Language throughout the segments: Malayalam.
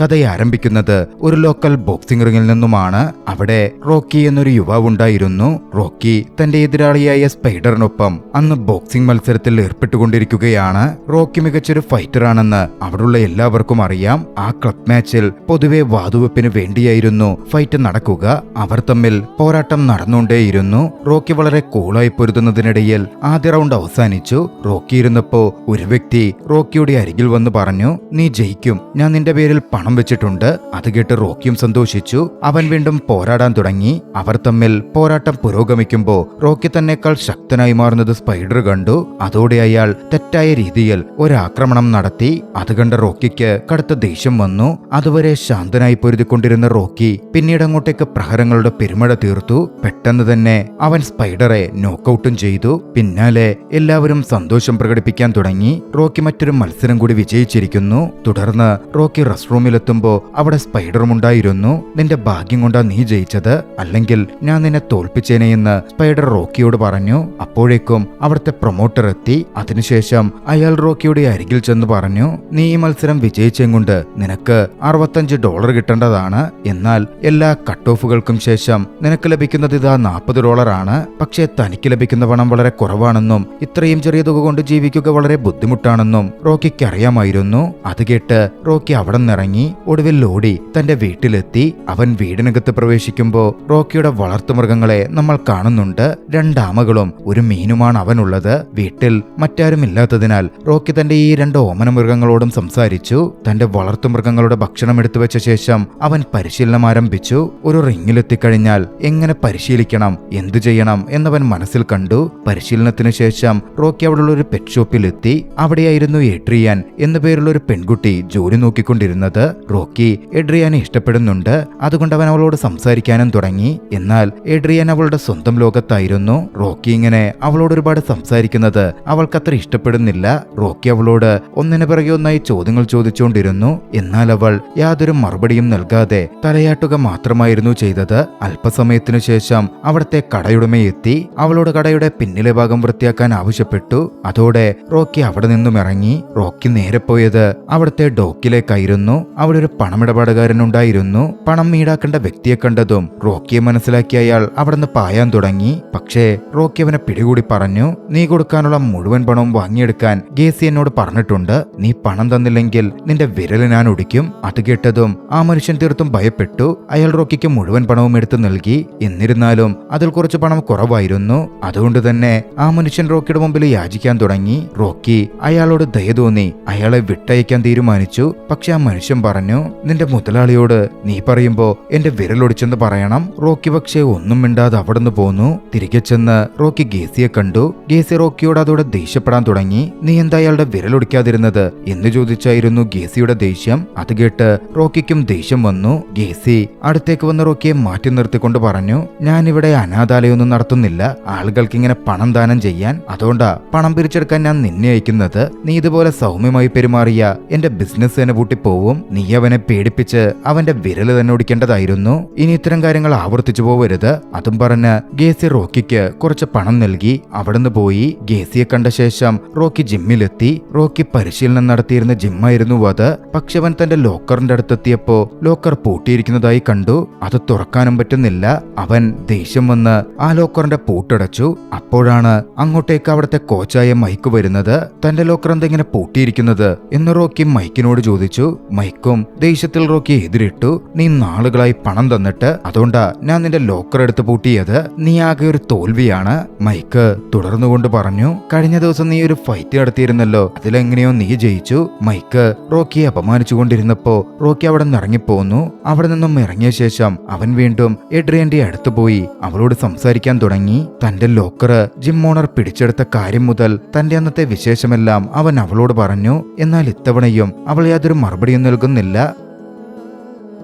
കഥ ആരംഭിക്കുന്നത് ഒരു ലോക്കൽ ബോക്സിംഗ് റിംഗിൽ നിന്നുമാണ്. അവിടെ റോക്കി എന്നൊരു യുവാവുണ്ടായിരുന്നു. റോക്കി തന്റെ എതിരാളിയായ സ്പൈഡറിനൊപ്പം അന്ന് ബോക്സിംഗ് മത്സരത്തിൽ ഏർപ്പെട്ടുകൊണ്ടിരിക്കുകയാണ്. റോക്കി മികച്ചൊരു ഫൈറ്ററാണെന്ന് അവിടുള്ള എല്ലാവർക്കും അറിയാം. ആ ക്ലബ് മാച്ചിൽ പൊതുവെ വാതുവെപ്പിന് വേണ്ടിയായിരുന്നു ഫൈറ്റ് നടക്കുക. അവർ തമ്മിൽ പോരാട്ടം നടന്നുകൊണ്ടേയിരുന്നു. റോക്കി വളരെ കൂളായി പൊരുതുന്നതിനിടയിൽ ആദ്യ റൗണ്ട് അവസാനിച്ചു. റോക്കി ഇരുന്നപ്പോ ഒരു വ്യക്തി റോക്കിയുടെ അരികിൽ വന്ന് പറഞ്ഞു, നീ ജയിക്കും, ഞാൻ നിന്റെ പേരിൽ പണം വെച്ചിട്ടുണ്ട്. അത് കേട്ട് റോക്കിയും സന്തോഷിച്ചു. അവൻ വീണ്ടും പോരാടാൻ തുടങ്ങി. അവർ തമ്മിൽ പോരാട്ടം പുരോഗമിക്കുമ്പോ റോക്കി തന്നെക്കാൾ ശക്തനായി മാറുന്നത് സ്പൈഡർ കണ്ടു. അതോടെ അയാൾ തെറ്റായ രീതിയിൽ ഒരാക്രമണം നടത്തി. അത് കണ്ട റോക്കിക്ക് കടുത്ത ദേഷ്യം വന്നു. അതുവരെ ശാന്തനായി പൊരുതിക്കൊണ്ടിരുന്ന റോക്കി പിന്നീട് അങ്ങോട്ടേക്ക് പ്രഹരങ്ങളുടെ പെരുമഴ തീർത്തു. പെട്ടെന്ന് തന്നെ അവൻ സ്പൈഡറെ നോക്കൌട്ടും ചെയ്തു. പിന്നാലെ എല്ലാവരും സന്തോഷം പ്രകടിപ്പിക്കാൻ തുടങ്ങി. റോക്കി മറ്റൊരു മത്സരം കൂടി വിജയിച്ചിരിക്കുന്നു. തുടർന്ന് റോക്കി റെസ്റ്റ് റൂമിലെത്തുമ്പോ അവിടെ സ്പൈഡറും ഉണ്ടായിരുന്നു. നിന്റെ ഭാഗ്യം കൊണ്ടാ നീ ജയിച്ചത്, അല്ലെങ്കിൽ ഞാൻ നിന്നെ തോൽപ്പിച്ചേനെയെന്ന് സ്പൈഡർ റോക്കിയോട് പറഞ്ഞു. അപ്പോഴേക്കും അവിടുത്തെ പ്രൊമോട്ടർ എത്തി. അതിനുശേഷം അയാൾ റോക്കിയുടെ അരികിൽ ചെന്ന് പറഞ്ഞു, നീ ഈ മത്സരം വിജയിച്ചും കൊണ്ട് നിനക്ക് $65 കിട്ടേണ്ടതാണ്. എന്നാൽ എല്ലാ കട്ട് ഓഫുകൾക്കും ശേഷം നിനക്ക് ലഭിക്കുന്നത് ഇതാ $40 പക്ഷേ തനിക്ക് ലഭിക്കുന്ന പണം വളരെ കുറവാണെന്നും ഇത്രയും ചെറിയ തുക കൊണ്ട് ജീവിക്കുക വളരെ ബുദ്ധിമുട്ടാണെന്നും റോക്കിക്ക് അറിയാമായിരുന്നു. അത് കേട്ട് റോക്കി അവിടെ നിന്നിറങ്ങി ഒടുവിൽ ഓടി തന്റെ വീട്ടിലെത്തി. അവൻ വീടിനകത്ത് പ്രവേശിക്കുമ്പോ റോക്കിയുടെ വളർത്തുമൃഗങ്ങളെ നമ്മൾ കാണുന്നുണ്ട്. 2 ആമകളും ഒരു മീനുമാണ് അവനുള്ളത്. വീട്ടിൽ മറ്റാരും ഇല്ലാത്തതിനാൽ റോക്കി തന്റെ ഈ 2 ഓമന മൃഗങ്ങളോടും സംസാരിച്ചു. തന്റെ വളർത്തുമൃഗങ്ങളുടെ ഭക്ഷണം എടുത്തു വെച്ച ശേഷം അവൻ പരിശീലനം ആരംഭിച്ചു. ഒരു റിങ്ങിലെത്തിക്കഴിഞ്ഞാൽ എങ്ങനെ പരിശീലിക്കണം, എന്തു ചെയ്യണം എന്നവൻ മനസ്സിൽ കണ്ടു. പരിശീലനത്തിന് ശേഷം റോക്കി അവിടെയുള്ള ഒരു പെറ്റ് ഷോപ്പിലെത്തി. അവിടെയായിരുന്നു എഡ്രിയാൻ എന്നു പേരുള്ള ഒരു പെൺകുട്ടി ജോലി നോക്കിക്കൊണ്ടിരുന്നത്. റോക്കി എഡ്രിയാനെ ഇഷ്ടപ്പെടുന്നുണ്ട്. അതുകൊണ്ട് അവൻ അവളോട് സംസാരിക്കാനും തുടങ്ങി. എന്നാൽ എഡ്രിയാൻ അവളുടെ സ്വന്തം ലോകത്തായിരുന്നു. റോക്കി ഇങ്ങനെ അവളോട് ഒരുപാട് സംസാരിക്കുന്നത് അവൾക്കത്ര ഇഷ്ടപ്പെടുന്നില്ല. റോക്കി അവളോട് ഒന്നിനു പിറകെ ഒന്നായി ചോദ്യങ്ങൾ ചോദിച്ചുകൊണ്ടിരുന്നു. എന്നാൽ അവൾ യാതൊരു മറുപടിയും നൽകാതെ തലയാട്ടുക മാത്രമായിരുന്നു ചെയ്തത്. അല്പസമയത്തിനു ശേഷം അവിടുത്തെ കടയുടമയെത്തി. അവളോട് കടയുടെ പിന്നിലെ ഭാഗം വൃത്തിയാക്കാൻ ആവശ്യപ്പെട്ടു. അതോടെ റോക്കി അവിടെ നിന്നും ഇറങ്ങി. റോക്കി നേരെ പോയത് അവിടുത്തെ ഡോക്കിലേക്കായിരുന്നു. അവിടെ ഒരു പണമിടപാടുകാരനുണ്ടായിരുന്നു. പണം ഈടാക്കേണ്ട വ്യക്തിയെ കണ്ടതും റോക്കിയെ മനസ്സിലാക്കി അയാൾ അവിടെ നിന്ന് പായാൻ തുടങ്ങി. പക്ഷേ റോക്കി അവനെ പിടികൂടി പറഞ്ഞു, നീ കൊടുക്കാനുള്ള മുഴുവൻ പണവും വാങ്ങിയെടുക്കാൻ ഗേസി എന്നോട് പറഞ്ഞിട്ടുണ്ട്. നീ പണം തന്നില്ലെങ്കിൽ നിന്റെ വിരൽ ഞാൻ ഒടിക്കും. അത് കേട്ടതും ആ മനുഷ്യൻ തീർത്തും ഭയപ്പെട്ടു. അയാൾ റോക്കിക്ക് മുഴുവൻ പണവും എടുത്തു നൽകി. എന്നിരുന്നാലും അതിൽ കുറച്ച് പണം കുറവായിരുന്നു. അതുകൊണ്ട് തന്നെ ആ മനുഷ്യൻ റോക്കിയുടെ മുമ്പിൽ യാചിക്കാൻ തുടങ്ങി. റോക്കി അയാളോട് ദയ തോന്നി അയാളെ വിട്ടയക്കാൻ തീരുമാനിച്ചു. പക്ഷെ ആ മനുഷ്യൻ പറഞ്ഞു, നിന്റെ മുതലാളിയോട് നീ പറയുമ്പോ എന്റെ വിരലൊടിച്ചെന്ന് പറയണം. റോക്കി പക്ഷേ ഒന്നും മിണ്ടാതെ അവിടുന്ന് പോന്നു. തിരികെ ചെന്ന് റോക്കി ഗേസിയെ കണ്ടു. ഗേസി റോക്കിയോട് അതോടെ ദേഷ്യപ്പെടാൻ തുടങ്ങി. നീ എന്താ അയാളുടെ വിരലൊടിക്കാതിരുന്നത് എന്ന് ചോദിച്ചായിരുന്നു ഗേസിയുടെ ദേഷ്യം. അത് കേട്ട് റോക്കിക്കും ദേഷ്യം വന്നു. ഗേസി അടുത്തേക്ക് വന്ന് റോക്കിയെ മാറ്റി നിർത്തിക്കൊണ്ട് പറഞ്ഞു, ഞാൻ ഇവിടെ അനാഥാലയൊന്നും നടത്തുന്നില്ല. ആളുകൾക്ക് ഇങ്ങനെ പണം ദാനം ചെയ്യാൻ. അതുകൊണ്ടാ പണം പിരിച്ചെടുക്കാൻ ഞാൻ നിന്നെ അയക്കുന്നത്. നീ ഇതുപോലെ സൗമ്യമായി പെരുമാറിയ എന്റെ ബിസിനസ് തന്നെ പൂട്ടിപ്പോവും. നീ അവനെ പേടിപ്പിച്ച് അവന്റെ വിരല് തന്നെ ഒടിക്കേണ്ടതായിരുന്നു. ഇനി ഇത്തരം കാര്യങ്ങൾ ആവർത്തിച്ചു പോവരുത്. അതും പറഞ്ഞ് ഗേസി റോക്കിക്ക് കുറച്ച് പണം നൽകി. അവിടുന്ന് പോയി. ഗേസിയെ കണ്ട ശേഷം റോക്കി ജിമ്മിലെത്തി. റോക്കി പരിശീലനം നടത്തിയിരുന്ന ജിമ്മായിരുന്നു അത്. പക്ഷെ അവൻ തന്റെ ലോക്കറിന്റെ അടുത്തെത്തിയപ്പോ ലോക്കർ പൂട്ടിയിരിക്കുന്നതായി കണ്ടു. അത് തുറക്കാനും പറ്റുന്നില്ല. അവൻ ദേഷ്യം വന്ന് ആ ലോക്കറിന്റെ പൂട്ടടച്ചു. അപ്പോഴാണ് അങ്ങോട്ടേക്ക് അവിടുത്തെ കോച്ചായ മൈക്ക് വരുന്നത്. തന്റെ ലോക്കർ എന്തെങ്ങനെ പൂട്ടിയിരിക്കുന്നത് എന്ന് റോക്കി മൈക്കിനോട് ചോദിച്ചു. മൈക്കും ദേഷ്യത്തിൽ റോക്കി എതിരിട്ടു, നീ നാളുകളായി പണം തന്നിട്ട് അതുകൊണ്ടാ ഞാൻ നിന്റെ ലോക്കർ എടുത്ത് പൂട്ടിയത്. നീ ആകെ ഒരു തോൽവിയാണ്. മൈക്ക് തുടർന്നുകൊണ്ട് പറഞ്ഞു, കഴിഞ്ഞ ദിവസം നീ ഒരു ഫൈറ്റ് നടത്തിയിരുന്നല്ലോ, അതിലെങ്ങനെയോ നീ ജയിച്ചു. മൈക്ക് റോക്കിയെ അപമാനിച്ചുകൊണ്ടിരുന്നപ്പോ റോക്കി അവിടെ നിന്ന് ഇറങ്ങിപ്പോന്നു. അവിടെ നിന്നും ഇറങ്ങിയ ശേഷം അവൻ വീണ്ടും എഡ്രിയന്റെ അടുത്ത് പോയി അവളോട് സംസാരിക്കാൻ തുടങ്ങി. തന്റെ ലോക്കർ ജിം ഓണർ പിടിച്ചെടുത്ത കാര്യം മുതൽ തന്റെ അന്നത്തെ വിശേഷമെല്ലാം അവൻ അവളോട് പറഞ്ഞു. എന്നാൽ ഇത്തവണയും അവൾ യാതൊരു മറുപടിയും നൽകുന്നില്ല.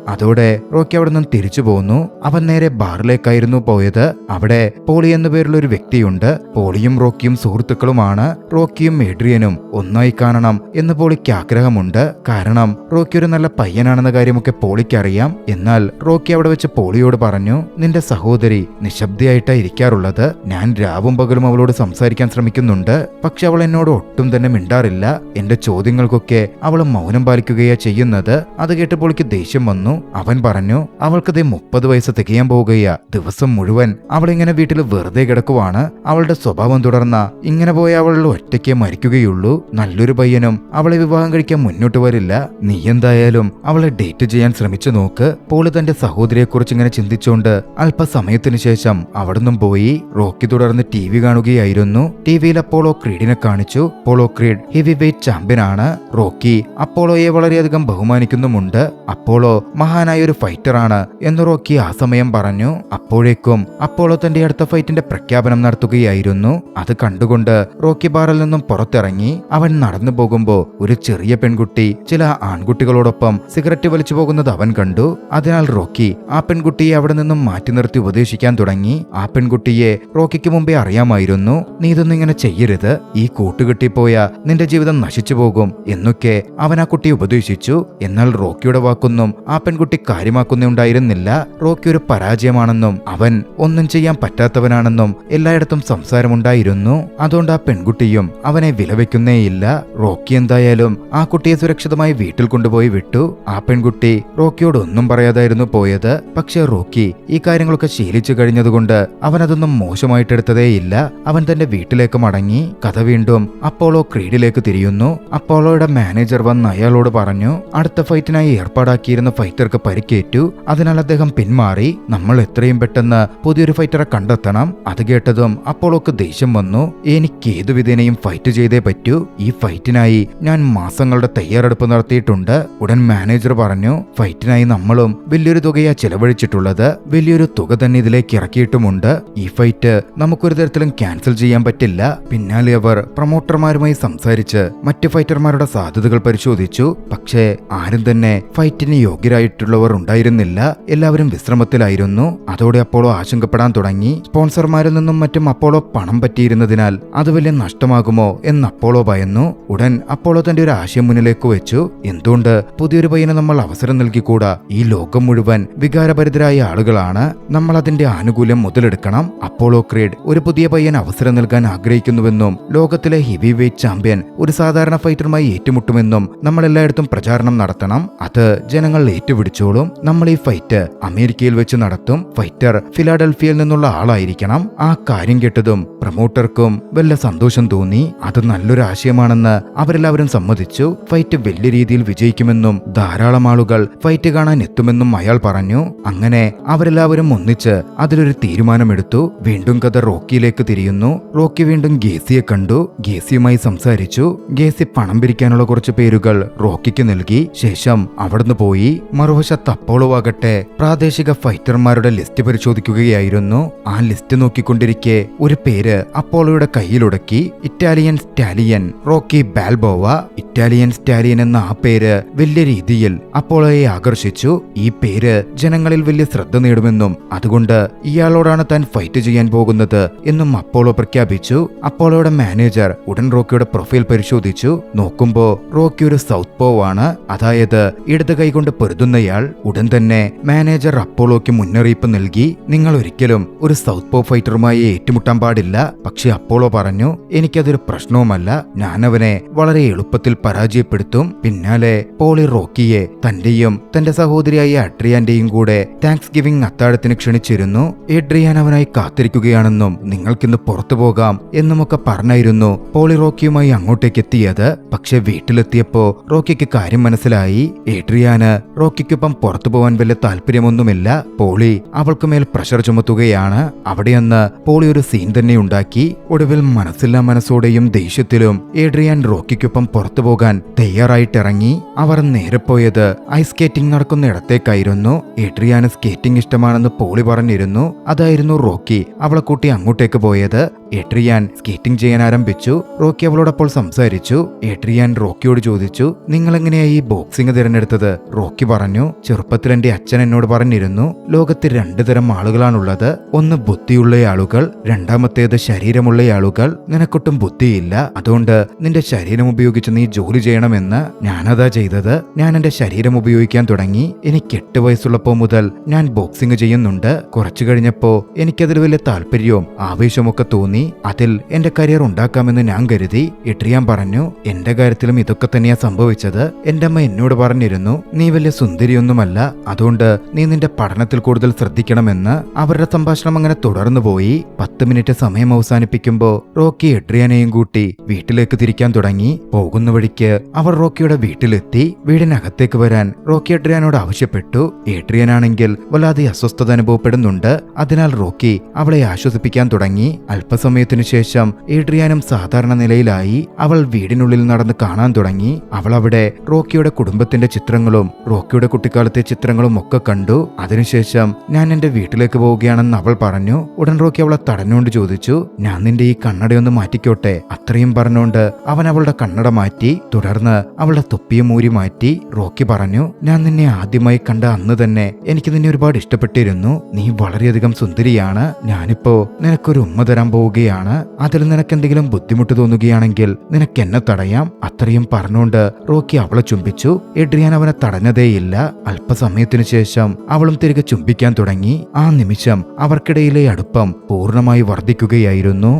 അതോടെ റോക്കി അവിടെ നിന്നും തിരിച്ചു പോന്നു. അവൻ നേരെ ബാറിലേക്കായിരുന്നു പോയത്. അവിടെ പോളി എന്നു പേരുള്ള ഒരു വ്യക്തിയുണ്ട്. പോളിയും റോക്കിയും സുഹൃത്തുക്കളുമാണ്. റോക്കിയും ഏഡ്രിയനും ഒന്നായി കാണണം എന്ന് പോളിക്ക് ആഗ്രഹമുണ്ട്. കാരണം റോക്കി ഒരു നല്ല പയ്യനാണെന്ന കാര്യമൊക്കെ പോളിക്കറിയാം. എന്നാൽ റോക്കി അവിടെ വെച്ച് പോളിയോട് പറഞ്ഞു, നിന്റെ സഹോദരി നിശബ്ദയായിട്ടാ ഇരിക്കാറുള്ളത്. ഞാൻ രാവും പകലും അവളോട് സംസാരിക്കാൻ ശ്രമിക്കുന്നുണ്ട്. പക്ഷെ അവൾ എന്നോട് ഒട്ടും തന്നെ മിണ്ടാറില്ല. എന്റെ ചോദ്യങ്ങൾക്കൊക്കെ അവൾ മൗനം പാലിക്കുകയാ ചെയ്യുന്നത്. അത് കേട്ട് പോളിക്ക് ദേഷ്യം വന്നു. അവൻ പറഞ്ഞു, അവൾക്കതേ 30 വയസ്സ് തികയാൻ പോവുകയാ. ദിവസം മുഴുവൻ അവളിങ്ങനെ വീട്ടിൽ വെറുതെ കിടക്കുവാണ്. അവളുടെ സ്വഭാവം തുടർന്ന ഇങ്ങനെ പോയ അവൾ ഒറ്റയ്ക്ക് മരിക്കുകയുള്ളൂ. നല്ലൊരു പയ്യനും അവളെ വിവാഹം കഴിക്കാൻ മുന്നോട്ട് വരില്ല. നീ എന്തായാലും അവളെ ഡേറ്റ് ചെയ്യാൻ ശ്രമിച്ചു നോക്ക്. പോളി തന്റെ സഹോദരിയെക്കുറിച്ച് ഇങ്ങനെ ചിന്തിച്ചുകൊണ്ട് അല്പസമയത്തിനു ശേഷം അവിടുന്നും പോയി. റോക്കി തുടർന്ന് TV കാണുകയായിരുന്നു. ടിവിയിൽ അപ്പോളോ ക്രീഡിനെ കാണിച്ചു. Apollo Creed heavyweight champion ആണ്. റോക്കി അപ്പോളോയെ വളരെയധികം ബഹുമാനിക്കുന്നുമുണ്ട്. അപ്പോളോ മഹാനായ ഒരു ഫൈറ്ററാണ് എന്ന് റോക്കി ആ സമയം പറഞ്ഞു. അപ്പോഴേക്കും അപ്പോളോ തന്റെ അടുത്ത ഫൈറ്റിന്റെ പ്രഖ്യാപനം നടത്തുകയായിരുന്നു. അത് കണ്ടുകൊണ്ട് റോക്കി ബാറിൽ നിന്നും പുറത്തിറങ്ങി. അവൻ നടന്നു പോകുമ്പോ ഒരു ചെറിയ പെൺകുട്ടി ചില ആൺകുട്ടികളോടൊപ്പം സിഗരറ്റ് വലിച്ചു പോകുന്നത് അവൻ കണ്ടു. അതിനാൽ റോക്കി ആ പെൺകുട്ടിയെ അവിടെ നിന്നും മാറ്റി നിർത്തി ഉപദേശിക്കാൻ തുടങ്ങി. ആ പെൺകുട്ടിയെ റോക്കിക്ക് മുമ്പേ അറിയാമായിരുന്നു. നീ ഇതൊന്നും ഇങ്ങനെ ചെയ്യരുത്, ഈ കൂട്ടുകെട്ടിപ്പോയ നിന്റെ ജീവിതം നശിച്ചു പോകും എന്നൊക്കെ അവൻ ആ കുട്ടിയെ ഉപദേശിച്ചു. എന്നാൽ റോക്കിയുടെ വാക്കൊന്നും ആ പെൺകുട്ടി കാര്യമാക്കുന്നുണ്ടായിരുന്നില്ല. റോക്കി ഒരു പരാജയമാണെന്നും അവൻ ഒന്നും ചെയ്യാൻ പറ്റാത്തവനാണെന്നും എല്ലായിടത്തും സംസാരമുണ്ടായിരുന്നു. അതുകൊണ്ട് ആ പെൺകുട്ടിയും അവനെ വിലവെക്കുന്നേയില്ല. റോക്കി എന്തായാലും ആ കുട്ടിയെ സുരക്ഷിതമായി വീട്ടിൽ കൊണ്ടുപോയി വിട്ടു. ആ പെൺകുട്ടി റോക്കിയോട് ഒന്നും പറയാതായിരുന്നു പോയത്. പക്ഷെ റോക്കി ഈ കാര്യങ്ങളൊക്കെ ശീലിച്ചു കഴിഞ്ഞതുകൊണ്ട് അവൻ അതൊന്നും മോശമായിട്ടെടുത്തതേയില്ല. അവൻ തന്റെ വീട്ടിലേക്ക് മടങ്ങി. കഥ വീണ്ടും അപ്പോളോ ക്രീഡിലേക്ക് തിരിയുന്നു. അപ്പോളോയുടെ മാനേജർ വന്ന് അയാളോട് പറഞ്ഞു, അടുത്ത ഫൈറ്റിനായി ഏർപ്പാടാക്കിയിരുന്ന ഫൈറ്റർക്ക് പരിക്കേറ്റു. അതിനാൽ അദ്ദേഹം പിന്മാറി. നമ്മൾ എത്രയും പെട്ടെന്ന് പുതിയൊരു ഫൈറ്ററെ കണ്ടെത്തണം. അത് കേട്ടതും അപ്പോളോക്ക് ദേഷ്യം വന്നു. എനിക്ക് ഏതു വിധേനയും ഫൈറ്റ് ചെയ്തേ പറ്റൂ. ഈ ഫൈറ്റിനായി ഞാൻ മാസങ്ങളുടെ തയ്യാറെടുപ്പ് നടത്തിയിട്ടുണ്ട്. ഉടൻ മാനേജർ പറഞ്ഞു, ഫൈറ്റിനായി നമ്മളും വലിയൊരു തുകയാ ചെലവഴിച്ചിട്ടുള്ളത്. വലിയൊരു തുക തന്നെ ഇതിലേക്ക് ഇറക്കിയിട്ടുമുണ്ട്. ഈ ഫൈറ്റ് നമുക്കൊരു തരത്തിലും ക്യാൻസൽ ചെയ്യാൻ പറ്റില്ല. പിന്നാലെ അവർ പ്രൊമോട്ടർമാരുമായി സംസാരിച്ച് മറ്റ് ഫൈറ്റർമാരുടെ സാധ്യതകൾ പരിശോധിച്ചു. പക്ഷേ ആരും തന്നെ ഫൈറ്റിന് യോഗ്യരായിട്ടുള്ളവർ ഉണ്ടായിരുന്നില്ല. എല്ലാവരും വിശ്രമത്തിലായിരുന്നു. അതോടെ അപ്പോളോ ആശങ്കപ്പെടാൻ തുടങ്ങി. സ്പോൺസർമാരിൽ നിന്നും മറ്റും അപ്പോളോ പണം പറ്റിയിരുന്നതിനാൽ അത് വലിയ നഷ്ടമാകുമോ എന്ന് അപ്പോളോ ഭയന്നു. ഉടൻ അപ്പോളോ തന്റെ ഒരു ആശയം മുന്നിലേക്ക് വെച്ചു. എന്തുകൊണ്ട് പുതിയൊരു പയ്യന് നമ്മൾ അവസരം നൽകിക്കൂടാ? ഈ ലോകം മുഴുവൻ വികാരഭരിതരായ ആളുകളാണ്. നമ്മൾ അതിന്റെ ആനുകൂല്യം മുതലെടുക്കണം. അപ്പോളോ ക്രീഡ് ഒരു പുതിയ പയ്യൻ അവസരം നൽകാൻ ആഗ്രഹിക്കുന്നുവെന്നും ലോകത്തിലെ ഹെവി വെയ്റ്റ് ചാമ്പ്യൻ ഒരു സാധാരണ ഫൈറ്ററുമായി ഏറ്റുമുട്ടുമെന്നും നമ്മൾ എല്ലായിടത്തും പ്രചാരണം നടത്തണം. അത് ജനങ്ങൾ ഏറ്റുപിടിച്ചോളും. നമ്മൾ ഈ ഫൈറ്റ് അമേരിക്കയിൽ വെച്ച് നടത്തും. ഫൈറ്റർ ഫിലാഡൽഫിയയിൽ നിന്നുള്ള ആളായിരിക്കണം. ആ കാര്യം കേട്ടതും പ്രൊമോട്ടർക്കും വല്ല സന്തോഷം തോന്നി. അത് നല്ലൊരു ആശയമാണെന്ന് അവരെല്ലാവരും സമ്മതിച്ചു. ഫൈറ്റ് വലിയ രീതിയിൽ വിജയിക്കുമെന്നും ധാരാളം ആളുകൾ ഫൈറ്റ് കാണാൻ എത്തുമെന്നും അയാൾ പറഞ്ഞു. അങ്ങനെ അവരെല്ലാവരും ഒന്നിച്ച് അതിലൊരു തീരുമാനമെടുത്തു. വീണ്ടും കഥ റോക്കിയിലേക്ക് തിരിയുന്നു. റോക്കി വീണ്ടും ഗേസിയെ കണ്ടു. ഗേസിയുമായി സംസാരിച്ചു. ഗേസി പണം പിരിക്കാനുള്ള കുറച്ച് പേരുകൾ റോക്കിക്ക് നൽകി. ശേഷം അവിടുന്ന് പോയി. മറുവശത്ത് അപ്പോളോ ആകട്ടെ പ്രാദേശിക ഫൈറ്റർമാരുടെ ലിസ്റ്റ് പരിശോധിക്കുകയായിരുന്നു. ആ ലിസ്റ്റ് നോക്കിക്കൊണ്ടിരിക്കെ ഒരു പേര് അപ്പോളോയുടെ കയ്യിലുടക്കി. Italian stallion Rocky Balboa. Italian stallion എന്ന ആ പേര് വലിയ രീതിയിൽ അപ്പോളോയെ ആകർഷിച്ചു. ഈ പേര് ജനങ്ങളിൽ വലിയ ശ്രദ്ധ നേടുമെന്നും അതുകൊണ്ട് ഇയാളോടാണ് താൻ ഫൈറ്റ് ചെയ്യാൻ പോകുന്നത് എന്നും അപ്പോളോ പ്രഖ്യാപിച്ചു. അപ്പോളോയുടെ മാനേജർ ഉടൻ റോക്കിയുടെ പ്രൊഫൈൽ പരിശോധിച്ചു. നോക്കുമ്പോ റോക്കി ഒരു സൗത്ത് പോ ആണ്, അതായത് ഇടത് കൈകൊണ്ട് പൊരുതുന്നയാൾ. ഉടൻ തന്നെ മാനേജർ അപ്പോളോയ്ക്ക് മുന്നറിയിപ്പ് നൽകി, നിങ്ങൾ ഒരിക്കലും ഒരു സൗത്ത് പോ ഫൈറ്ററുമായി ഏറ്റുമുട്ടാൻ പാടില്ല. പക്ഷെ അപ്പോളോ പറഞ്ഞു, എനിക്കതൊരു പ്രശ്നവുമല്ല, ഞാനവനെ വളരെ എളുപ്പത്തിൽ പരാജയപ്പെടുത്തും. പിന്നാലെ പോളി റോക്കിയെ തന്റെയും തന്റെ സഹോദരിയായ അഡ്രിയാന്റെയും കൂടെ താങ്ക്സ് ഗിവിംഗ് അത്താഴത്തിന് ക്ഷണിച്ചിരുന്നു. എഡ്രിയാൻ അവനായി കാത്തിരിക്കുകയാണെന്നും നിങ്ങൾക്കിന്ന് പുറത്തു പോകാം എന്നുമൊക്കെ പറഞ്ഞായിരുന്നു പോളി റോക്കിയുമായി അങ്ങോട്ടേക്ക് എത്തിയത്. പക്ഷെ വീട്ടിലെത്തിയപ്പോ റോക്കിക്ക് കാര്യം മനസ്സിലായി. എഡ്രിയാന് റോക്കിക്കൊപ്പം പുറത്തു പോവാൻ വലിയ താല്പര്യമൊന്നുമില്ല. പോളി അവൾക്കുമേൽ പ്രഷർ ചുമത്തുകയാണ്. അവിടെയെന്ന് പോളി ഒരു സീൻ തന്നെ ഉണ്ടാക്കി. ഒടുവിൽ മനസ്സില്ലാ മനസ്സോടെയും ദേഷ്യത്തിലും എഡ്രിയാൻ റോക്കിക്കൊപ്പം പുറത്തു പോകാൻ തയ്യാറായിട്ടിറങ്ങി. അവർ നേരെ പോയത് ഐസ് സ്കേറ്റിംഗ് നടക്കുന്ന ഇടത്തേക്കായിരുന്നു. എഡ്രിയാന് സ്കേറ്റിംഗ് ഇഷ്ടമാണെന്ന് പോളി പറഞ്ഞിരുന്നു. അതായിരുന്നു റോക്കി അവളെ കൂട്ടി അങ്ങോട്ടേക്ക് പോയത്. എഡ്രിയാൻ സ്കേറ്റിംഗ് ചെയ്യാൻ ആരംഭിച്ചു. റോക്കി അവളോടപ്പോൾ സംസാരിച്ചു. എഡ്രിയാൻ റോക്കിയോട് ചോദിച്ചു, നിങ്ങൾ എങ്ങനെയാ ഈ ബോക്സിംഗ് തിരഞ്ഞെടുത്തത്? റോക്കി പറഞ്ഞു, പറഞ്ഞു, ചെറുപ്പത്തിൽ എന്റെ അച്ഛൻ എന്നോട് പറഞ്ഞിരുന്നു, ലോകത്ത് 2 തരം ആളുകളാണുള്ളത്. ഒന്ന് ബുദ്ധിയുള്ള ആളുകൾ, രണ്ടാമത്തേത് ശരീരമുള്ള ആളുകൾ. നിനക്കൊട്ടും ബുദ്ധിയില്ല, അതുകൊണ്ട് നിന്റെ ശരീരം ഉപയോഗിച്ച് നീ ജോലി ചെയ്യണമെന്ന്. ഞാനതാ ചെയ്തത്. ഞാൻ എന്റെ ശരീരം ഉപയോഗിക്കാൻ തുടങ്ങി. എനിക്ക് 8 വയസ്സുള്ളപ്പോ മുതൽ ഞാൻ ബോക്സിംഗ് ചെയ്യുന്നുണ്ട്. കുറച്ചു കഴിഞ്ഞപ്പോ എനിക്കതിൽ വലിയ താല്പര്യവും ആവേശമൊക്കെ തോന്നി. അതിൽ എന്റെ കരിയർ ഉണ്ടാക്കാമെന്ന് ഞാൻ കരുതി. എഡ്രിയാൻ പറഞ്ഞു, എന്റെ കാര്യത്തിലും ഇതൊക്കെ തന്നെയാ സംഭവിച്ചത്. എന്റെ അമ്മ എന്നോട് പറഞ്ഞിരുന്നു, നീ വലിയ സുന്ദരിയൊന്നുമല്ല, അതുകൊണ്ട് നീ നിന്റെ പഠനത്തിൽ കൂടുതൽ ശ്രദ്ധിക്കണമെന്ന്. അവരുടെ സംഭാഷണം അങ്ങനെ തുടർന്നു പോയി. 10 മിനിറ്റ് സമയം അവസാനിപ്പിക്കുമ്പോ റോക്കി എഡ്രിയാനെയും കൂട്ടി വീട്ടിലേക്ക് തിരിക്കാൻ തുടങ്ങി. പോകുന്ന വഴിക്ക് അവർ റോക്കിയുടെ വീട്ടിലെത്തി. വീടിനകത്തേക്ക് വരാൻ റോക്കി എഡ്രിയാനോട് ആവശ്യപ്പെട്ടു. എഡ്രിയാനാണെങ്കിൽ വല്ലാതെ അസ്വസ്ഥത അനുഭവപ്പെടുന്നുണ്ട്. അതിനാൽ റോക്കി അവളെ ആശ്വസിപ്പിക്കാൻ തുടങ്ങി. അല്പസമയത്തിനു ശേഷം എഡ്രിയാനും സാധാരണ നിലയിലായി. അവൾ വീടിനുള്ളിൽ നടന്ന് കാണാൻ തുടങ്ങി. അവൾ അവിടെ റോക്കിയുടെ കുടുംബത്തിന്റെ ചിത്രങ്ങളും റോക്കിയുടെ കുട്ടിക്കാലത്തെ ചിത്രങ്ങളും ഒക്കെ കണ്ടു. അതിനുശേഷം ഞാൻ എന്റെ വീട്ടിലേക്ക് പോവുകയാണെന്ന് അവൾ പറഞ്ഞു. ഉടൻ റോക്കി അവളെ തടഞ്ഞുകൊണ്ട് ചോദിച്ചു, ഞാൻ നിന്റെ ഈ കണ്ണടയൊന്ന് മാറ്റിക്കോട്ടെ? അത്രയും പറഞ്ഞുകൊണ്ട് അവൻ അവളുടെ കണ്ണട മാറ്റി. തുടർന്ന് അവളുടെ തൊപ്പിയും മൂരി മാറ്റി. റോക്കി പറഞ്ഞു, ഞാൻ നിന്നെ ആദ്യമായി കണ്ട അന്ന് തന്നെ എനിക്ക് നിന്നെ ഒരുപാട് ഇഷ്ടപ്പെട്ടിരുന്നു. നീ വളരെയധികം സുന്ദരിയാണ്. ഞാനിപ്പോ നിനക്കൊരു ഉമ്മ തരാൻ പോവുകയാണ്. അതിൽ നിനക്ക് എന്തെങ്കിലും ബുദ്ധിമുട്ട് തോന്നുകയാണെങ്കിൽ നിനക്ക് എന്നെ തടയാം. അത്രയും പറഞ്ഞുകൊണ്ട് റോക്കി അവളെ ചുംബിച്ചു. എഡ്രിയാൻ അവനെ തടഞ്ഞതേയില്ല. അല്പസമയത്തിനു ശേഷം അവളും തിരികെ ചുംബിക്കാൻ തുടങ്ങി. ആ നിമിഷം അവർക്കിടയിലെ അടുപ്പം പൂർണ്ണമായി വർദ്ധിക്കുകയായിരുന്നു.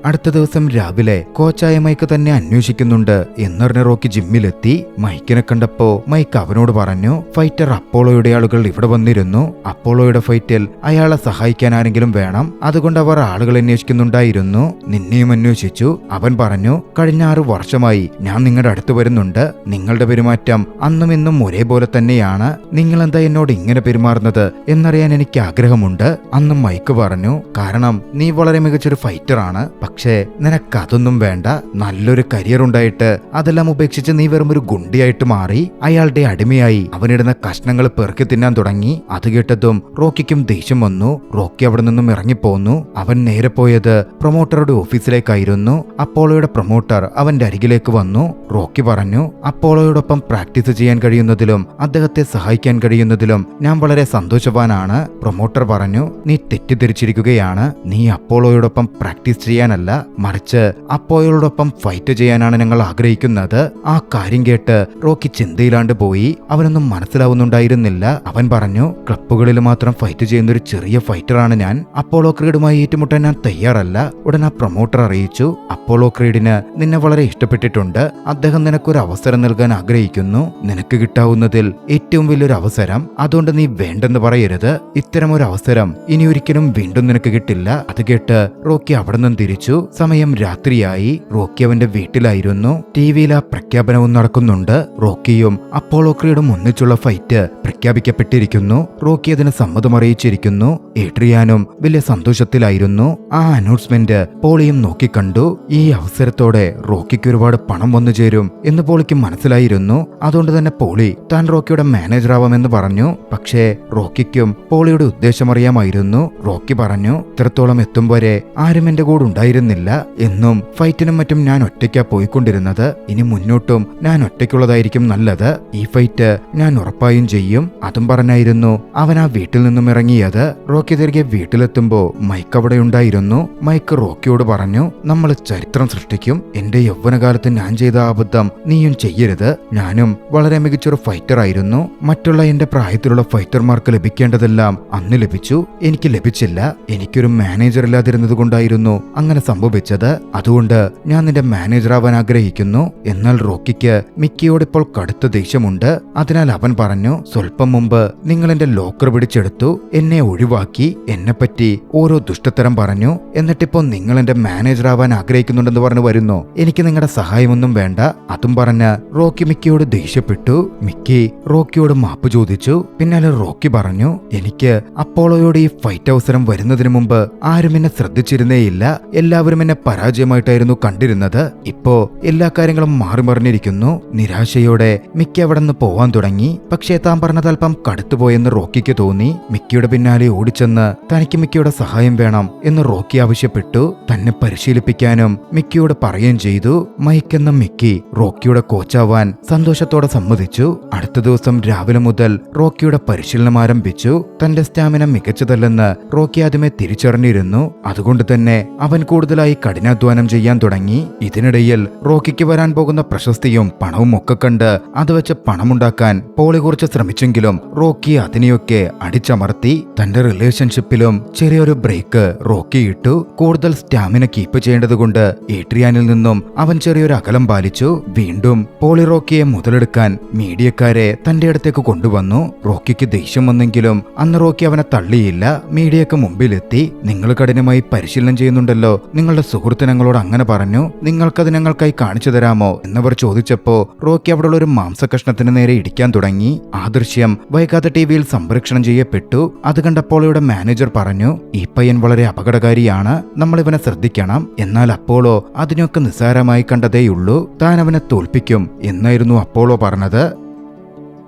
അടുത്ത ദിവസം രാവിലെ കോച്ചായ മൈക്ക് തന്നെ അന്വേഷിക്കുന്നുണ്ട് എന്നറിഞ്ഞ റോക്കി ജിമ്മിലെത്തി. മൈക്കിനെ കണ്ടപ്പോ മൈക്ക് അവനോട് പറഞ്ഞു, ഫൈറ്റർ അപ്പോളോയുടെ ആളുകൾ ഇവിടെ വന്നിരുന്നു. അപ്പോളോയുടെ ഫൈറ്റിൽ അയാളെ സഹായിക്കാൻ ആരെങ്കിലും വേണം, അതുകൊണ്ട് അവർ ആളുകൾ അന്വേഷിക്കുന്നുണ്ടായിരുന്നു. നിന്നെയും അന്വേഷിച്ചു. അവൻ പറഞ്ഞു, കഴിഞ്ഞ 6 വർഷമായി ഞാൻ നിങ്ങളുടെ അടുത്ത് വരുന്നുണ്ട്. നിങ്ങളുടെ പെരുമാറ്റം അന്നും ഇന്നും ഒരേപോലെ തന്നെയാണ്. നിങ്ങളെന്താ എന്നോട് ഇങ്ങനെ പെരുമാറുന്നത് എന്നറിയാൻ എനിക്ക് ആഗ്രഹമുണ്ട്. അന്നും മൈക്ക് പറഞ്ഞു, കാരണം നീ വളരെ മികച്ചൊരു ഫൈറ്ററാണ്. പക്ഷേ നിനക്കതൊന്നും വേണ്ട. നല്ലൊരു കരിയർ ഉണ്ടായിട്ട് അതെല്ലാം ഉപേക്ഷിച്ച് നീ വെറും ഒരു ഗുണ്ടിയായിട്ട് മാറി. അയാളുടെ അടിമയായി അവനിടുന്ന കഷ്ണങ്ങൾ പെറുക്കി തിന്നാൻ തുടങ്ങി. അത് കേട്ടതും റോക്കിക്കും ദേഷ്യം വന്നു. റോക്കി അവിടെ നിന്നും ഇറങ്ങിപ്പോന്നു. അവൻ നേരെ പോയത് പ്രൊമോട്ടറുടെ ഓഫീസിലേക്കായിരുന്നു. അപ്പോളോയുടെ പ്രൊമോട്ടർ അവന്റെ അരികിലേക്ക് വന്നു. റോക്കി പറഞ്ഞു, അപ്പോളോയോടൊപ്പം പ്രാക്ടീസ് ചെയ്യാൻ കഴിയുന്നതിലും അദ്ദേഹത്തെ സഹായിക്കാൻ കഴിയുന്നതിലും ഞാൻ വളരെ സന്തോഷവാനാണ്. പ്രൊമോട്ടർ പറഞ്ഞു, നീ തെറ്റിദ്ധരിച്ചിരിക്കുകയാണ്. നീ അപ്പോളോയോടൊപ്പം പ്രാക്ടീസ് ചെയ്യാനല്ല, മറിച്ച് അപ്പോളോയോടൊപ്പം ഫൈറ്റ് ചെയ്യാനാണ് ഞങ്ങൾ ആഗ്രഹിക്കുന്നത്. ആ കാര്യം കേട്ട് റോക്കി ചിന്തയിലാണ്ട് പോയി. അവനൊന്നും മനസ്സിലാവുന്നുണ്ടായിരുന്നില്ല. അവൻ പറഞ്ഞു, ക്ലബ്ബുകളിൽ മാത്രം ഫൈറ്റ് ചെയ്യുന്ന ഒരു ചെറിയ ഫൈറ്ററാണ് ഞാൻ. അപ്പോളോ ക്രീഡുമായി ഏറ്റുമുട്ടാൻ ഞാൻ തയ്യാറല്ല. ഉടൻ ആ പ്രൊമോട്ടർ അറിയിച്ചു, അപ്പോളോ ക്രീഡിന് നിന്നെ വളരെ ഇഷ്ടപ്പെട്ടിട്ടുണ്ട്. അദ്ദേഹം നിനക്കൊരു അവസരം നൽകാൻ ആഗ്രഹിക്കുന്നു. നിനക്ക് കിട്ടാവുന്നതിൽ ഏറ്റവും വലിയൊരു അവസരം. അതുകൊണ്ട് നീ വേണ്ടെന്ന് പറയരുത്. ഇത്തരമൊരു അവസരം ഇനി ഒരിക്കലും വീണ്ടും നിനക്ക് കിട്ടില്ല. അത് കേട്ട് റോക്കി അവിടെ നിന്നും തിരിച്ചു. സമയം രാത്രിയായി. റോക്കി അവന്റെ വീട്ടിലായിരുന്നു. ടിവിയിൽ ആ പ്രഖ്യാപനവും നടക്കുന്നുണ്ട്. റോക്കിയും അപ്പോളോ ക്രീഡും ഒന്നിച്ചുള്ള ഫൈറ്റ് പ്രഖ്യാപിക്കപ്പെട്ടിരിക്കുന്നു. റോക്കി അതിന് സമ്മതം അറിയിച്ചിരിക്കുന്നു. എഡ്രിയാനും വലിയ സന്തോഷത്തിലായിരുന്നു. ആ അനൗൺസ്മെന്റ് പോളിയും നോക്കിക്കണ്ടു. ഈ അവസരത്തോടെ റോക്കിക്ക് ഒരുപാട് പണം വന്നു ചേരും എന്ന് പോളിക്ക് മനസ്സിലായിരുന്നു. അതുകൊണ്ട് തന്നെ പോളി താൻ റോക്കിയുടെ മാനേജർ ആവാമെന്ന് പറഞ്ഞു. പക്ഷേ റോക്കിക്കും പോളിയുടെ ഉദ്ദേശം അറിയാമായിരുന്നു. റോക്കി പറഞ്ഞു, ഇത്രത്തോളം എത്തും വരെ ആരും എന്റെ കൂടെ ഉണ്ടായിരുന്നില്ല. എന്നും ഫൈറ്റിനും മറ്റും ഞാൻ ഒറ്റയ്ക്കാ പോയിക്കൊണ്ടിരുന്നത്. ഇനി മുന്നോട്ടും ഞാൻ ഒറ്റയ്ക്കുള്ളതായിരിക്കും നല്ലത്. ഈ ഫൈറ്റ് ഞാൻ ഉറപ്പായും ചെയ്യും. അതും പറഞ്ഞായിരുന്നു അവൻ ആ വീട്ടിൽ നിന്നും ഇറങ്ങിയത്. റോക്കി തിരികെ വീട്ടിലെത്തുമ്പോ മൈക്ക് അവിടെ ഉണ്ടായിരുന്നു. മൈക്ക് റോക്കിയോട് പറഞ്ഞു, നമ്മൾ ചരിത്രം സൃഷ്ടിക്കും. എന്റെ യൗവനകാലത്ത് ഞാൻ ചെയ്ത അബദ്ധം നീയും ചെയ്യരുത്. ഞാനും വളരെ മികച്ചൊരു ഫൈറ്റർ ആയിരുന്നു. മറ്റുള്ള എന്റെ പ്രായത്തിലുള്ള ഫൈറ്റർമാർക്ക് ലഭിക്കേണ്ടതെല്ലാം അന്ന് ലഭിച്ചു. എനിക്ക് ലഭിച്ചില്ല. എനിക്കൊരു മാനേജർ ഇല്ലാതിരുന്നത് കൊണ്ടായിരുന്നു അങ്ങനെ സംഭവിച്ചത്. അതുകൊണ്ട് ഞാൻ നിന്റെ മാനേജർ ആവാൻ ആഗ്രഹിക്കുന്നു. എന്നാൽ റോക്കിക്ക് മിക്കിയോട് ഇപ്പോൾ കടുത്ത ദേഷ്യമുണ്ട്. അതിനാൽ അവൻ പറഞ്ഞു, സ്വല്പം മുമ്പ് നിങ്ങൾ എന്റെ ലോക്കർ പിടിച്ചെടുത്തു, എന്നെ ഒഴിവാക്കി, എന്നെപ്പറ്റി ഓരോ ദുഷ്ടത്തരം പറഞ്ഞു. എന്നിട്ടിപ്പോ നിങ്ങൾ എന്റെ മാനേജർ ആവാൻ ആഗ്രഹിക്കുന്നുണ്ടെന്ന് പറഞ്ഞു വരുന്നു. എനിക്ക് നിങ്ങളുടെ സഹായമൊന്നും വേണ്ട. അതും പറഞ്ഞ് റോക്കി മിക്കിയോട് ദേഷ്യപ്പെട്ടു. മിക്കി റോക്കിയോട് മാപ്പ് ചോദിച്ചു. പിന്നാലെ റോക്കി പറഞ്ഞു, എനിക്ക് അപ്പോളോയോട് ഈ ഫൈറ്റ് അവസരം വരുന്നതിന് മുമ്പ് ആരും എന്നെ ശ്രദ്ധിച്ചിരുന്നേയില്ല. എല്ലാവരും എന്നെ പരാജയമായിട്ടായിരുന്നു കണ്ടിരുന്നത്. ഇപ്പോ എല്ലാ കാര്യങ്ങളും മാറി മറിഞ്ഞിരിക്കുന്നു. നിരാശയോടെ മിക്കി അവിടെ നിന്ന് പോവാൻ തുടങ്ങി. പക്ഷേ താൻ പറഞ്ഞത് അല്പം കടുത്തുപോയെന്ന് റോക്കിക്ക് തോന്നി. മിക്കിയുടെ പിന്നാലെ ഓടിച്ച ചെന്ന് തനിക്ക് മിക്കിയുടെ സഹായം വേണം എന്ന് റോക്കി ആവശ്യപ്പെട്ടു. തന്നെ പരിശീലിപ്പിക്കാനും മിക്കിയോട് പറയുകയും ചെയ്തു. മൈക്ക് എന്ന മിക്കി റോക്കിയുടെ കോച്ചാവാൻ സന്തോഷത്തോടെ സമ്മതിച്ചു. അടുത്ത ദിവസം രാവിലെ മുതൽ റോക്കിയുടെ പരിശീലനം ആരംഭിച്ചു. തന്റെ സ്റ്റാമിന മികച്ചതല്ലെന്ന് റോക്കി ആദ്യമേ തിരിച്ചറിഞ്ഞിരുന്നു. അതുകൊണ്ട് തന്നെ അവൻ കൂടുതലായി കഠിനാധ്വാനം ചെയ്യാൻ തുടങ്ങി. ഇതിനിടയിൽ റോക്കിക്ക് വരാൻ പോകുന്ന പ്രശസ്തിയും പണവും ഒക്കെ കണ്ട് അത് വെച്ച് പണമുണ്ടാക്കാൻ പോളി കുറച്ച് ശ്രമിച്ചെങ്കിലും റോക്കി അതിനെയൊക്കെ അടിച്ചമർത്തി. തന്റെ റിലേഷൻഷിപ്പിലും ചെറിയൊരു ബ്രേക്ക് റോക്കി ഇട്ടു. കൂടുതൽ സ്റ്റാമിന കീപ്പ് ചെയ്യേണ്ടതുകൊണ്ട് ഏട്രിയാനിൽ നിന്നും അവൻ ചെറിയൊരു അകലം പാലിച്ചു. വീണ്ടും പോളി റോക്കിയെ മുതലെടുക്കാൻ മീഡിയക്കാരെ തന്റെ അടുത്തേക്ക് കൊണ്ടുവന്നു. റോക്കിക്ക് ദേഷ്യം വന്നെങ്കിലും അന്ന് റോക്കി അവനെ തള്ളിയില്ല. മീഡിയക്ക് മുമ്പിലെത്തി. നിങ്ങൾ കഠിനമായി പരിശീലനം ചെയ്യുന്നുണ്ടല്ലോ, നിങ്ങളുടെ സുഹൃത്ത് ഞങ്ങളോട് അങ്ങനെ പറഞ്ഞു, നിങ്ങൾക്കത് ഞങ്ങൾക്കായി കാണിച്ചു തരാമോ എന്നവർ ചോദിച്ചപ്പോ റോക്കി അവിടെയുള്ള ഒരു മാംസകഷ്ണത്തിന് നേരെ ഇടിക്കാൻ തുടങ്ങി. ആ ദൃശ്യം വൈകാതെ ടിവിയിൽ സംപ്രേക്ഷണം ചെയ്യപ്പെട്ടു. അത് കണ്ടപ്പോൾ ഇവിടെ മാനേജർ പറഞ്ഞു, ഈ പയ്യൻ വളരെ അപകടകാരിയാണ്, നമ്മൾ ഇവനെ ശ്രദ്ധിക്കണം. എന്നാൽ അപ്പോളോ അതിനൊക്കെ നിസ്സാരമായി കണ്ടതേയുള്ളൂ. താൻ അവനെ തോൽപ്പിക്കും എന്നായിരുന്നു അപ്പോളോ പറഞ്ഞത്.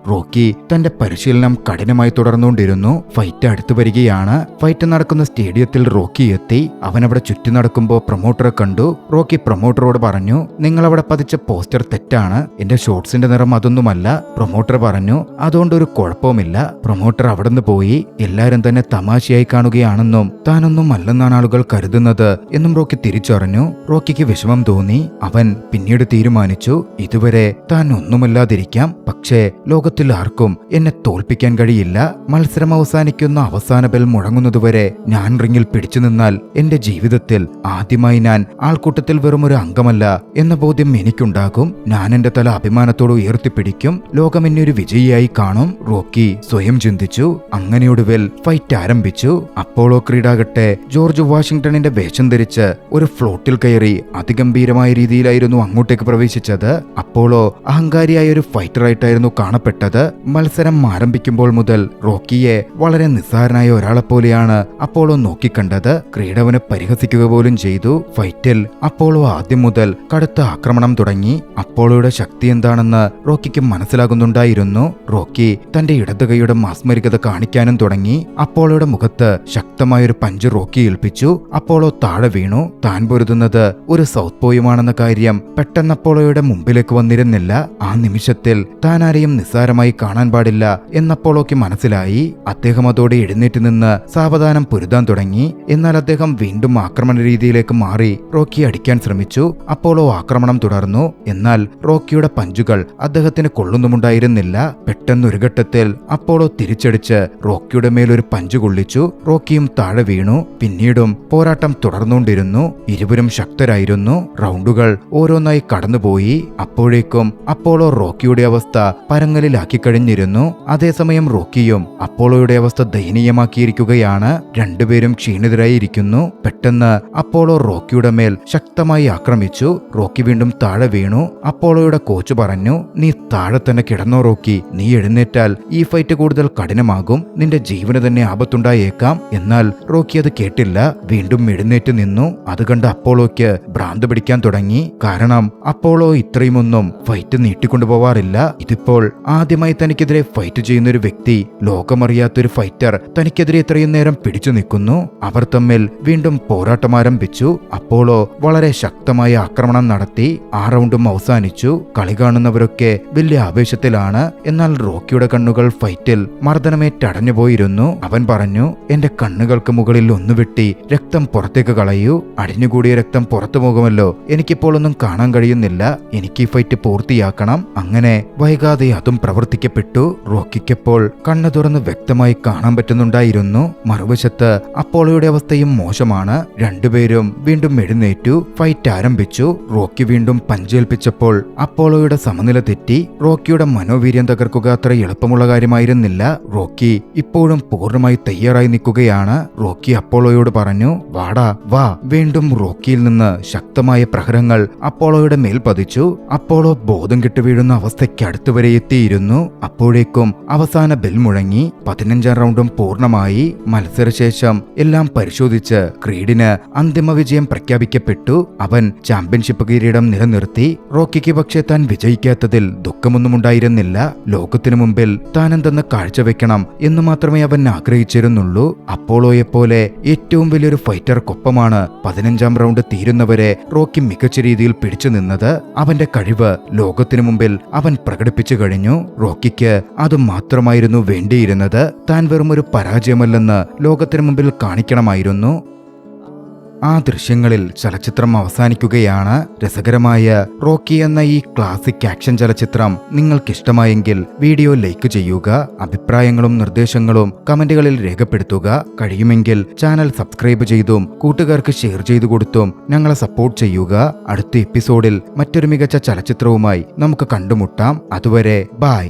റോക്കി തന്റെ പരിശീലനം കഠിനമായി തുടർന്നുകൊണ്ടിരുന്നു. ഫൈറ്റ് അടുത്തു വരികയാണ്. ഫൈറ്റ് നടക്കുന്ന സ്റ്റേഡിയത്തിൽ റോക്കി എത്തി. അവനവിടെ ചുറ്റി നടക്കുമ്പോൾ പ്രൊമോട്ടറെ കണ്ടു. റോക്കി പ്രൊമോട്ടറോട് പറഞ്ഞു, നിങ്ങൾ അവിടെ പതിച്ച പോസ്റ്റർ തെറ്റാണ്, എന്റെ ഷോർട്സിന്റെ നിറം അതൊന്നുമല്ല. പ്രൊമോട്ടർ പറഞ്ഞു, അതുകൊണ്ട് ഒരു കുഴപ്പവുമില്ല. പ്രൊമോട്ടർ അവിടുന്ന് പോയി. എല്ലാരും തന്നെ തമാശയായി കാണുകയാണെന്നും താനൊന്നും അല്ലെന്നാണ് ആളുകൾ കരുതുന്നത് എന്നും റോക്കി തിരിച്ചറിഞ്ഞു. റോക്കിക്ക് വിഷമം തോന്നി. അവൻ പിന്നീട് തീരുമാനിച്ചു, ഇതുവരെ താൻ ഒന്നുമല്ലാതിരിക്കാം, പക്ഷേ ലോകത്തിൽ ആർക്കും എന്നെ തോൽപ്പിക്കാൻ കഴിയില്ല. മത്സരം അവസാനിക്കുന്ന അവസാന ബെൽ മുഴങ്ങുന്നതുവരെ ഞാൻ റിങ്ങിൽ പിടിച്ചു നിന്നാൽ എന്റെ ജീവിതത്തിൽ ആദ്യമായി ഞാൻ ആൾക്കൂട്ടത്തിൽ വെറും ഒരു അംഗമല്ല എന്ന ബോധ്യം എനിക്കുണ്ടാകും. ഞാൻ എന്റെ തല അഭിമാനത്തോട് ഉയർത്തിപ്പിടിക്കും. ലോകം എന്നെ ഒരു വിജയിയായി കാണും. റോക്കി സ്വയം ചിന്തിച്ചു. അങ്ങനെയൊടുവിൽ ഫൈറ്റ് ആരംഭിച്ചു. അപ്പോളോ ക്രീഡാകട്ടെ ജോർജ് വാഷിംഗ്ടണിന്റെ വേഷം ധരിച്ച് ഒരു ഫ്ലോട്ടിൽ കയറി അതിഗംഭീരമായ രീതിയിലായിരുന്നു അങ്ങോട്ടേക്ക് പ്രവേശിച്ചത്. അപ്പോളോ അഹങ്കാരിയായ ഒരു ഫൈറ്ററായിട്ടായിരുന്നു കാണപ്പെട്ടത്. മത്സരം ആരംഭിക്കുമ്പോൾ മുതൽ റോക്കിയെ വളരെ നിസ്സാരനായ ഒരാളെപ്പോലെയാണ് അപ്പോളോ നോക്കിക്കണ്ടത്. ക്രീഡവനെ പരിഹസിക്കുക പോലും ചെയ്തു. ഫൈറ്റിൽ അപ്പോളോ ആദ്യം മുതൽ കടുത്ത ആക്രമണം തുടങ്ങി. അപ്പോളോയുടെ ശക്തി എന്താണെന്ന് റോക്കിക്ക് മനസ്സിലാകുന്നുണ്ടായിരുന്നു. റോക്കി തന്റെ ഇടതുകൈയുടെ മാസ്മരികത കാണിക്കാനും തുടങ്ങി. അപ്പോളോയുടെ മുഖത്ത് ശക്തമായൊരു പഞ്ച് റോക്കി ഏൽപ്പിച്ചു. അപ്പോളോ താഴെ വീണു. താൻ പൊരുതുന്നത് ഒരു സൗത്ത് പോയുമാണെന്ന കാര്യം പെട്ടെന്ന് അപ്പോളോയുടെ മുമ്പിലേക്ക് വന്നിരുന്നില്ല. ആ നിമിഷത്തിൽ താൻ ആരെയും നിസ്സാരമായി കാണാൻ പാടില്ല എന്നപ്പോളോക്ക് മനസ്സിലായി. അദ്ദേഹം അതോടെ എഴുന്നേറ്റ് നിന്ന് സാവധാനം പൊരുതാൻ തുടങ്ങി. എന്നാൽ അദ്ദേഹം വീണ്ടും ആക്രമണ രീതിയിലേക്ക് മാറി റോക്കിയെ അടിക്കാൻ ശ്രമിച്ചു. അപ്പോളോ ആക്രമണം തുടർന്നു. എന്നാൽ റോക്കിയുടെ പഞ്ചുകൾ അദ്ദേഹത്തിന് കൊള്ളുന്നുമുണ്ടായിരുന്നില്ല. പെട്ടെന്നൊരു ഘട്ടത്തിൽ അപ്പോളോ തിരിച്ചടിച്ച് റോക്കിയുടെ മേലൊരു പഞ്ച് കൊള്ളിച്ചു. റോക്കിയും താഴെ വീണു. പിന്നീടും പോരാട്ടം തുടർന്നുകൊണ്ടിരുന്നു. ഇരുവരും ശക്തരായിരുന്നു. റൗണ്ടുകൾ ഓരോന്നായി കടന്നുപോയി. അപ്പോഴേക്കും അപ്പോളോ റോക്കിയുടെ അവസ്ഥ പരങ്ങലിലാക്കി കഴിഞ്ഞിരുന്നു. അതേസമയം റോക്കിയും അപ്പോളോയുടെ അവസ്ഥ ദയനീയമാക്കിയിരിക്കുകയാണ്. രണ്ടുപേരും ക്ഷീണിതരായിരിക്കുന്നു. പെട്ടെന്ന് അപ്പോളോ റോക്കിയുടെ മേൽ ശക്തമായി ആക്രമിച്ചു. റോക്കി വീണ്ടും താഴെ വീണു. അപ്പോളോയുടെ കോച്ച് പറഞ്ഞു, നീ താഴെ തന്നെ കിടന്നോ റോക്കി, നീ എഴുന്നേറ്റാൽ ഈ ഫൈറ്റ് കൂടുതൽ കഠിനമാകും, നിന്റെ ജീവന് തന്നെ ആപത്തുണ്ടായേക്കാം. എന്നാൽ റോക്കി അത് കേട്ടില്ല. വീണ്ടും എഴുന്നേറ്റ് നിന്നു. അത് കണ്ട് അപ്പോളോയ്ക്ക് ഭ്രാന്ത് പിടിക്കാൻ തുടങ്ങി. കാരണം അപ്പോളോ ഇത്രയുമൊന്നും ഫൈറ്റ് നീട്ടിക്കൊണ്ടുപോവാറില്ല. ഇതിപ്പോൾ ആദ്യമായി തനിക്കെതിരെ ഫൈറ്റ് ചെയ്യുന്ന ഒരു വ്യക്തി, ലോകമറിയാത്തൊരു ഫൈറ്റർ തനിക്കെതിരെ ഇത്രയും നേരം പിടിച്ചു നിൽക്കുന്നു. അവർ തമ്മിൽ വീണ്ടും പോരാട്ടം ആരംഭിച്ചു. അപ്പോളോ വളരെ ശക്തമായ ആക്രമണം നടത്തി. ആ റൗണ്ടും അവസാനിച്ചു. കളി കാണുന്നവരൊക്കെ വലിയ ആവേശത്തിലാണ്. എന്നാൽ റോക്കിയുടെ കണ്ണുകൾ ഫൈറ്റിൽ മർദ്ദനമേറ്റടഞ്ഞുപോയിരുന്നു. അവൻ പറഞ്ഞു, എന്റെ കണ്ണുകൾക്ക് മുകളിൽ ഒന്ന് വെട്ടി രക്തം പുറത്തേക്ക് കളയൂ. അടിഞ്ഞുകൂടിയ രക്തം പുറത്തു പോകുമല്ലോ, എനിക്കിപ്പോൾ ഒന്നും കാണാൻ കഴിയുന്നില്ല. എനിക്ക് ഈ ഫൈറ്റ് പൂർത്തിയാക്കണം. അങ്ങനെ വൈകാതെ അതും പ്രവർത്തിക്കപ്പെട്ടു. റോക്കിക്കപ്പോൾ കണ്ണു തുറന്ന് വ്യക്തമായി കാണാൻ പറ്റുന്നുണ്ടായിരുന്നു. മറുവശത്ത് അപ്പോളോയുടെ അവസ്ഥയും മോശമാണ്. രണ്ടുപേരും വീണ്ടും എഴുന്നേറ്റു. ഫൈറ്റ് ആരംഭിച്ചു. റോക്കി വീണ്ടും പഞ്ചേൽപ്പിച്ചപ്പോൾ അപ്പോളോയുടെ സമനില തെറ്റി. റോക്കിയുടെ മനോവീര്യം തകർക്കുക അത്ര എളുപ്പമുള്ള കാര്യമായിരുന്നില്ല. റോക്കി ഇപ്പോഴും പൂർണ്ണമായി തയ്യാറായി നിൽക്കുകയാണ്. റോക്കി അപ്പോളോയോട് പറഞ്ഞു, വാടാ വാ. വീണ്ടും റോക്കിയിൽ നിന്ന് ശക്തമായ പ്രഹരങ്ങൾ അപ്പോളോയുടെ മേൽ പതിച്ചു. അപ്പോളോ ബോധം കെട്ടു വീഴുന്ന അവസ്ഥയ്ക്ക് അടുത്തുവരെ എത്തിയിരുന്നു. നിൽക്കുകയായിരുന്നു. അപ്പോഴേക്കും അവസാന ബെൽ മുഴങ്ങി. 15ാം റൗണ്ടും പൂർണ്ണമായി. മത്സരശേഷം എല്ലാം പരിശോധിച്ച് ക്രീഡിന് അന്തിമ വിജയം പ്രഖ്യാപിക്കപ്പെട്ടു. അവൻ ചാമ്പ്യൻഷിപ്പ് കിരീടം നിലനിർത്തി. റോക്കിക്ക് പക്ഷേ താൻ വിജയിക്കാത്തതിൽ ദുഃഖമൊന്നും ഉണ്ടായിരുന്നില്ല. ലോകത്തിനു മുമ്പിൽ താൻ എന്തെന്ന് കാഴ്ചവെക്കണം എന്ന് മാത്രമേ അവൻ ആഗ്രഹിച്ചിരുന്നുള്ളൂ. അപ്പോളോയെപ്പോലെ ഏറ്റവും വലിയൊരു ഫൈറ്റർക്കൊപ്പമാണ് 15ാം റൗണ്ട് തീരുന്നവരെ റോക്കി മികച്ച രീതിയിൽ പിടിച്ചു നിന്നത്. അവന്റെ കഴിവ് ലോകത്തിനു മുമ്പിൽ അവൻ പ്രകടിപ്പിച്ചു കഴിഞ്ഞു. റോക്കിക്ക് അത് മാത്രമായിരുന്നു വേണ്ടിയിരുന്നത്. താൻ വെറും ഒരു പരാജയമല്ലെന്ന് ലോകത്തിനു മുമ്പിൽ കാണിക്കണമായിരുന്നു. ആ ദൃശ്യങ്ങളിൽ ചലച്ചിത്രം അവസാനിക്കുകയാണ്. രസകരമായ റോക്കി എന്ന ഈ ക്ലാസിക് ആക്ഷൻ ചലച്ചിത്രം നിങ്ങൾക്കിഷ്ടമായെങ്കിൽ വീഡിയോ ലൈക്ക് ചെയ്യുക. അഭിപ്രായങ്ങളും നിർദ്ദേശങ്ങളും കമന്റുകളിൽ രേഖപ്പെടുത്തുക. കഴിയുമെങ്കിൽ ചാനൽ സബ്സ്ക്രൈബ് ചെയ്തും കൂട്ടുകാർക്ക് ഷെയർ ചെയ്തു കൊടുത്തും ഞങ്ങളെ സപ്പോർട്ട് ചെയ്യുക. അടുത്ത എപ്പിസോഡിൽ മറ്റൊരു മികച്ച ചലച്ചിത്രവുമായി നമുക്ക് കണ്ടുമുട്ടാം. അതുവരെ ബൈ.